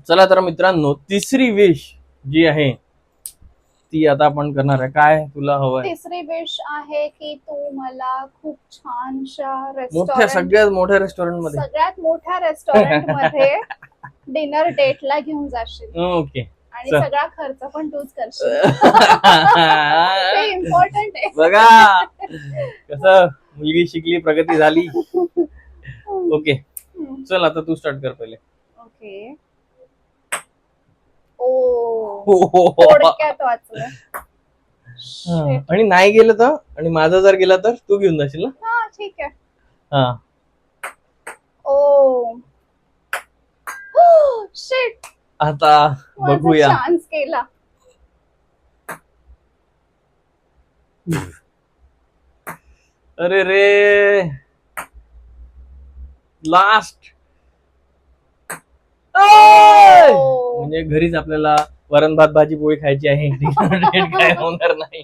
चला तर मित्रांनो, तिसरी विश जी आहे ती आता आपण करणार आहे. काय तुला हवंय? तिसरी विश आहे की तू मला खूप छानशा मोठ्या, सगळ्यात मोठ्या रेस्टॉरंट मध्ये, सगळ्यात मोठ्या रेस्टॉरंट मध्ये डिनर डेटला घेऊन जाशील. ओके. आणि सगळा खर्च पण तूच करशील. ते इम्पॉर्टंट आहे. बघा कसं मुलगी शिकली, प्रगती झाली. ओके चल आता तू स्टार्ट कर पहिले. ओके. थोडक्यात वाचलं. आणि नाही गेलं तर, आणि माझा जर गेला तर तू घेऊन जाशील ना? हा ठीक आहे. हा. ओ शिट, आता बघूया. चान्स केला. अरे रे, लास्ट. म्हणजे घरीच आपल्याला वरण भात भाजी पोळी खायची आहे. काय होणार नाही.